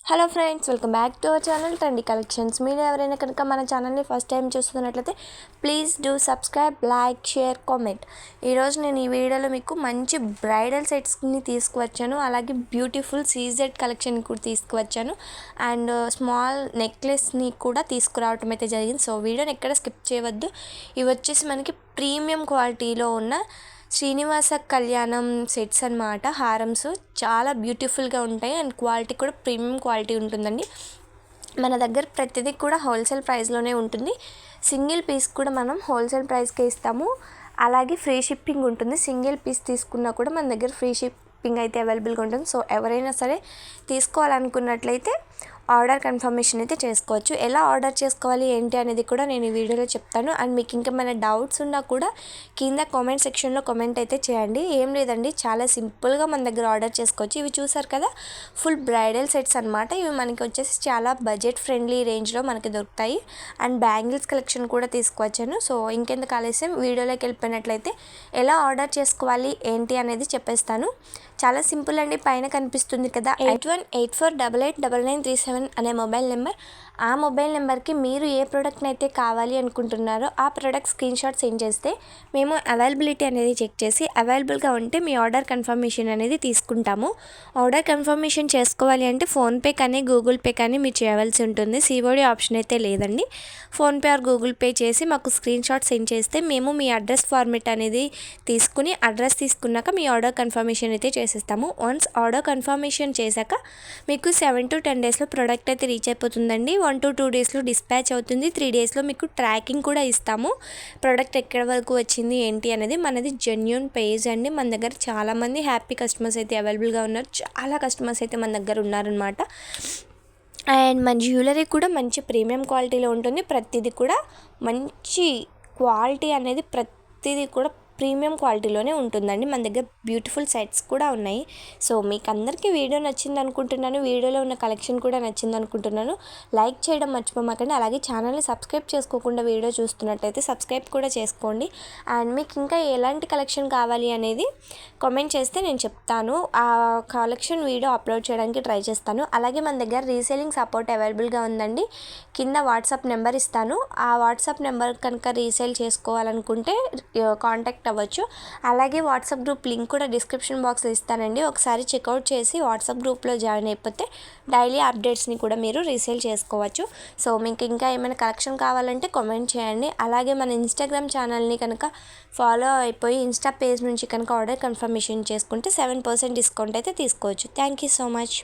Hello friends, welcome back to our channel trendy collections. మీరు ఎవరైనా కనుక మన ఛానల్ని ఫస్ట్ టైం చూస్తున్నట్లయితే please do subscribe, like, share, comment. ఈరోజు నేను ఈ వీడియోలో మీకు మంచి బ్రైడల్ సెట్స్ని తీసుకువచ్చాను. అలాగే బ్యూటిఫుల్ సీజెడ్ కలెక్షన్ కూడా తీసుకువచ్చాను. అండ్ స్మాల్ నెక్లెస్ని కూడా తీసుకురావటం అయితే జరిగింది. సో వీడియోని ఎక్కడ స్కిప్ చేయవద్దు. ఇవి వచ్చేసి మనకి ప్రీమియం క్వాలిటీలో ఉన్న శ్రీనివాస కళ్యాణం సెట్స్ అన్నమాట. హారమ్స్ చాలా బ్యూటిఫుల్గా ఉంటాయి అండ్ క్వాలిటీ కూడా ప్రీమియం క్వాలిటీ ఉంటుందండి. మన దగ్గర ప్రతిదీ కూడా హోల్సేల్ ప్రైస్లోనే ఉంటుంది. సింగిల్ పీస్ కూడా మనం హోల్సేల్ ప్రైస్కే ఇస్తాము. అలాగే ఫ్రీ షిప్పింగ్ ఉంటుంది. సింగిల్ పీస్ తీసుకున్నా కూడా మన దగ్గర ఫ్రీ షిప్పింగ్ అయితే అవైలబుల్గా ఉంటుంది. సో ఎవరైనా సరే తీసుకోవాలనుకున్నట్లయితే ఆర్డర్ కన్ఫర్మేషన్ అయితే చేసుకోవచ్చు. ఎలా ఆర్డర్ చేసుకోవాలి ఏంటి అనేది కూడా నేను ఈ వీడియోలో చెప్తాను. అండ్ మీకు ఇంకేమైనా డౌట్స్ ఉన్నా కూడా కింద కామెంట్ సెక్షన్లో కామెంట్ అయితే చేయండి. ఏం లేదండి, చాలా సింపుల్గా మన దగ్గర ఆర్డర్ చేసుకోవచ్చు. ఇవి చూసారు కదా, ఫుల్ బ్రైడల్ సెట్స్ అనమాట. ఇవి మనకి వచ్చేసి చాలా బడ్జెట్ ఫ్రెండ్లీ రేంజ్లో మనకి దొరుకుతాయి. అండ్ బ్యాంగిల్స్ కలెక్షన్ కూడా తీసుకువచ్చాను. సో ఇంకెందుకు ఆలస్యం, వీడియోలోకి వెళ్ళిపోయినట్లయితే ఎలా ఆర్డర్ చేసుకోవాలి ఏంటి అనేది చెప్పేస్తాను. చాలా సింపుల్ అండి. పైన కనిపిస్తుంది కదా 8184889937 అనే మొబైల్ నెంబర్. ఆ మొబైల్ నెంబర్కి మీరు ఏ ప్రోడక్ట్ని అయితే కావాలి అనుకుంటున్నారో ఆ ప్రోడక్ట్ స్క్రీన్ షాట్ సెండ్ చేస్తే మేము అవైలబిలిటీ అనేది చెక్ చేసి అవైలబుల్గా ఉంటే మీ ఆర్డర్ కన్ఫర్మేషన్ అనేది తీసుకుంటాము. ఆర్డర్ కన్ఫర్మేషన్ చేసుకోవాలి అంటే ఫోన్పే కానీ గూగుల్ పే కానీ మీరు చేయవలసి ఉంటుంది. సిఓడి ఆప్షన్ అయితే లేదండి. ఫోన్పే ఆర్ గూగుల్ పే చేసి మాకు స్క్రీన్ షాట్ సెండ్ చేస్తే మేము మీ అడ్రస్ ఫార్మేట్ అనేది తీసుకుని అడ్రస్ తీసుకున్నాక మీ ఆర్డర్ కన్ఫర్మేషన్ అయితే చేసేస్తాము. వన్స్ ఆర్డర్ కన్ఫర్మేషన్ చేశాక మీకు 7 to 10 డేస్లో ప్రోడక్ట్ అయితే రీచ్ అయిపోతుందండి. 1 to 2 డేస్లో డిస్పాచ్ అవుతుంది. 3 డేస్లో మీకు ట్రాకింగ్ కూడా ఇస్తాము. ప్రోడక్ట్ ఎక్కడి వరకు వచ్చింది ఏంటి అనేది. మనది జెన్యూన్ పేజ్ అండి. మన దగ్గర చాలామంది హ్యాపీ కస్టమర్స్ అయితే అవైలబుల్గా ఉన్నారు. చాలా కస్టమర్స్ అయితే మన దగ్గర ఉన్నారనమాట. అండ్ మన జ్యువెలరీ కూడా మంచి ప్రీమియం క్వాలిటీలో ఉంటుంది. ప్రతిదీ కూడా మంచి క్వాలిటీ అనేది ప్రతిదీ కూడా ప్రీమియం క్వాలిటీలోనే ఉంటుందండి. మన దగ్గర బ్యూటిఫుల్ సెట్స్ కూడా ఉన్నాయి. సో మీకు అందరికీ వీడియో నచ్చింది అనుకుంటున్నాను. వీడియోలో ఉన్న కలెక్షన్ కూడా నచ్చింది అనుకుంటున్నాను. లైక్ చేయడం మర్చిపోమాకండి. అలాగే ఛానల్ని సబ్స్క్రైబ్ చేసుకోకుండా వీడియో చూస్తున్నట్టయితే సబ్స్క్రైబ్ కూడా చేసుకోండి. అండ్ మీకు ఇంకా ఎలాంటి కలెక్షన్ కావాలి అనేది కామెంట్ చేస్తే నేను చెప్తాను. ఆ కలెక్షన్ వీడియో అప్లోడ్ చేయడానికి ట్రై చేస్తాను. అలాగే మన దగ్గర రీసేలింగ్ సపోర్ట్ అవైలబుల్గా ఉందండి. కింద వాట్సాప్ నెంబర్ ఇస్తాను. ఆ వాట్సాప్ నెంబర్ కనుక రీసేల్ చేసుకోవాలనుకుంటే కాంటాక్ట్ అవ్వచ్చు. అలాగే వాట్సాప్ గ్రూప్ లింక్ కూడా డిస్క్రిప్షన్ బాక్స్లో ఇస్తానండి. ఒకసారి చెక్అవుట్ చేసి వాట్సాప్ గ్రూప్లో జాయిన్ అయిపోతే డైలీ అప్డేట్స్ని కూడా మీరు రీసేల్ చేసుకోవచ్చు. సో మీకు ఇంకా ఏమైనా కలెక్షన్ కావాలంటే కామెంట్ చేయండి. అలాగే మన ఇన్స్టాగ్రామ్ ఛానల్ని కనుక ఫాలో అయిపోయి ఇన్స్టా పేజ్ నుంచి కనుక ఆర్డర్ కన్ఫర్మేషన్ చేసుకుంటే 7% డిస్కౌంట్ అయితే తీసుకోవచ్చు. Thank you so much.